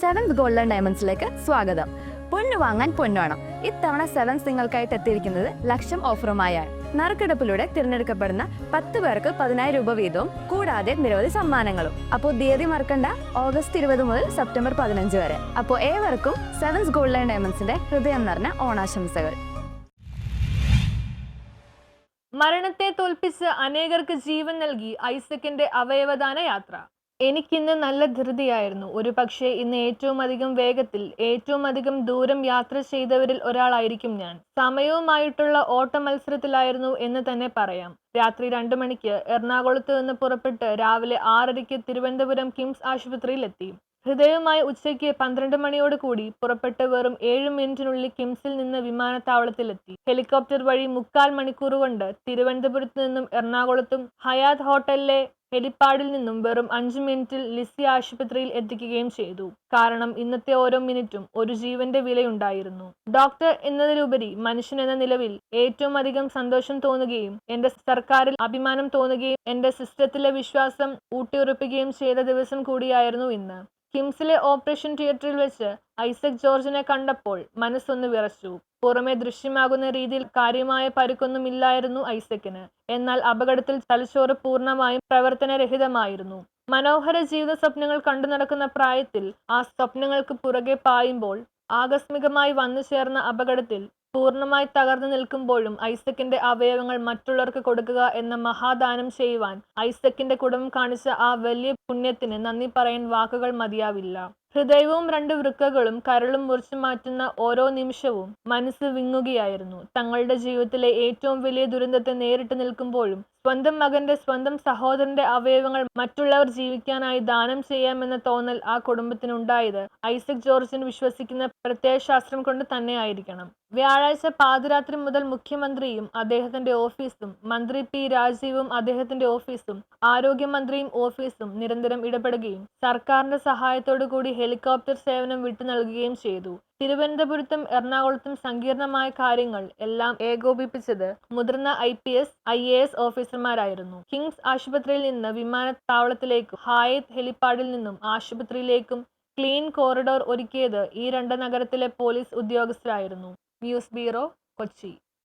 Seventh golden ഡയമണ്ട്സിലേക്ക് സ്വാഗതം. പൊന്നു വാങ്ങാൻ പൊന്നുവേണം. ഇത്തവണ സെവൻസ് നിങ്ങൾക്കായിട്ട് എത്തിയിരിക്കുന്നത് ലക്ഷം ഓഫറുമായാണ്. നറുക്കെടുപ്പിലൂടെ തിരഞ്ഞെടുക്കപ്പെടുന്ന 10 പേർക്ക് 10,000 രൂപ വീതവും കൂടാതെ നിരവധി സമ്മാനങ്ങളും. അപ്പോൾ തീയതി മറക്കണ്ട, ഓഗസ്റ്റ് 20 മുതൽ സെപ്റ്റംബർ 15 വരെ. അപ്പോൾ ഏവർക്കും സെവൻസ് ഗോൾഡൻ ഡയമണ്ട്സിന്റെ ഹൃദയം നിറഞ്ഞ ഓണാശംസകൾ. മരണത്തെ തോൽപ്പിച്ച് അനേകർക്ക് ജീവൻ നൽകി ഐസക്കിന്റെ അവയവദാന യാത്ര. എനിക്കിന്ന് നല്ല ധൃതിയായിരുന്നു. ഒരു പക്ഷേ ഇന്ന് ഏറ്റവും അധികം വേഗത്തിൽ ഏറ്റവും അധികം ദൂരം യാത്ര ചെയ്തവരിൽ ഒരാളായിരിക്കും ഞാൻ. സമയവുമായിട്ടുള്ള ഓട്ട മത്സരത്തിലായിരുന്നു എന്ന് തന്നെ പറയാം. രാത്രി 2 മണിക്ക് എറണാകുളത്ത് നിന്ന് പുറപ്പെട്ട് രാവിലെ 6:30 തിരുവനന്തപുരം കിംസ് ആശുപത്രിയിലെത്തി. ഹൃദയവുമായി ഉച്ചയ്ക്ക് 12 മണിയോട് കൂടി പുറപ്പെട്ട് വെറും 7 മിനിറ്റിനുള്ളിൽ കിംസിൽ നിന്ന് വിമാനത്താവളത്തിലെത്തി. ഹെലികോപ്റ്റർ വഴി 3/4 മണിക്കൂർ കൊണ്ട് തിരുവനന്തപുരത്ത് നിന്നും എറണാകുളത്തും ഹയാത്ത് ഹോട്ടലിലെ ഹെലിപ്പാഡിൽ നിന്നും വെറും 5 മിനിറ്റിൽ ലിസി ആശുപത്രിയിൽ എത്തിക്കുകയും ചെയ്തു. കാരണം ഇന്നത്തെ ഓരോ മിനിറ്റും ഒരു ജീവന്റെ വിലയുണ്ടായിരുന്നു. ഡോക്ടർ എന്നതിലുപരി മനുഷ്യൻ എന്ന നിലവിൽ ഏറ്റവും അധികം സന്തോഷം തോന്നുകയും എന്റെ സർക്കാരിൽ അഭിമാനം തോന്നുകയും എന്റെ സിസ്റ്റത്തിലെ വിശ്വാസം ഊട്ടിയുറപ്പിക്കുകയും ചെയ്ത ദിവസം കൂടിയായിരുന്നു ഇന്ന്. കിംസിലെ ഓപ്പറേഷൻ തിയേറ്ററിൽ വെച്ച് ഐസക് ജോർജിനെ കണ്ടപ്പോൾ മനസ്സൊന്ന് വിറച്ചു. പുറമെ ദൃശ്യമാകുന്ന രീതിയിൽ കാര്യമായ പരുക്കൊന്നുമില്ലായിരുന്നു ഐസക്കിന്. എന്നാൽ അപകടത്തിൽ തലച്ചോറ് പൂർണ്ണമായും പ്രവർത്തനരഹിതമായിരുന്നു. മനോഹര ജീവിത സ്വപ്നങ്ങൾ കണ്ടു നടക്കുന്ന പ്രായത്തിൽ ആ സ്വപ്നങ്ങൾക്ക് പുറകെ പായുമ്പോൾ ആകസ്മികമായി വന്നു ചേർന്ന അപകടത്തിൽ പൂർണ്ണമായി തകർന്നു നിൽക്കുമ്പോഴും ഐസക്കിന്റെ അവയവങ്ങൾ മറ്റുള്ളവർക്ക് കൊടുക്കുക എന്ന മഹാദാനം ചെയ്യുവാൻ ഐസക്കിന്റെ കുടുംബം കാണിച്ച ആ വലിയ പുണ്യത്തിന് നന്ദി പറയാൻ വാക്കുകൾ മതിയാവില്ല. ഹൃദയവും 2 വൃക്കകളും കരളും മുറിച്ചു മാറ്റുന്ന ഓരോ നിമിഷവും മനസ്സ് വിങ്ങുകയായിരുന്നു. തങ്ങളുടെ ജീവിതത്തിലെ ഏറ്റവും വലിയ ദുരന്തത്തെ നേരിട്ട് നിൽക്കുമ്പോഴും സ്വന്തം മകന്റെ സ്വന്തം സഹോദരന്റെ അവയവങ്ങൾ മറ്റുള്ളവർ ജീവിക്കാനായി ദാനം ചെയ്യാമെന്ന തോന്നൽ ആ കുടുംബത്തിനുണ്ടായത് ഐസക് ജോർജിന് വിശ്വസിക്കുന്ന പ്രത്യയശാസ്ത്രം കൊണ്ട് തന്നെയായിരിക്കണം. വ്യാഴാഴ്ച പാതിരാത്രി മുതൽ മുഖ്യമന്ത്രിയും അദ്ദേഹത്തിന്റെ ഓഫീസും, മന്ത്രി പി രാജീവും അദ്ദേഹത്തിന്റെ ഓഫീസും, ആരോഗ്യമന്ത്രിയും ഓഫീസും നിരന്തരം ഇടപെടുകയും സർക്കാരിന്റെ സഹായത്തോടു കൂടി ഹെലികോപ്റ്റർ സേവനം വിട്ടു നൽകുകയും ചെയ്തു. തിരുവനന്തപുരത്തും എറണാകുളത്തും സങ്കീർണമായ കാര്യങ്ങൾ എല്ലാം ഏകോപിപ്പിച്ചത് മുതിർന്ന IPS IAS ഓഫീസർമാരായിരുന്നു. കിംസ് ആശുപത്രിയിൽ നിന്ന് വിമാനത്താവളത്തിലേക്കും ഹയാത്ത് ഹെലിപ്പാഡിൽ നിന്നും ആശുപത്രിയിലേക്കും ക്ലീൻ കോറിഡോർ ഒരുക്കിയത് ഈ 2 നഗരത്തിലെ പോലീസ് ഉദ്യോഗസ്ഥരായിരുന്നു. News bureau, Kochi.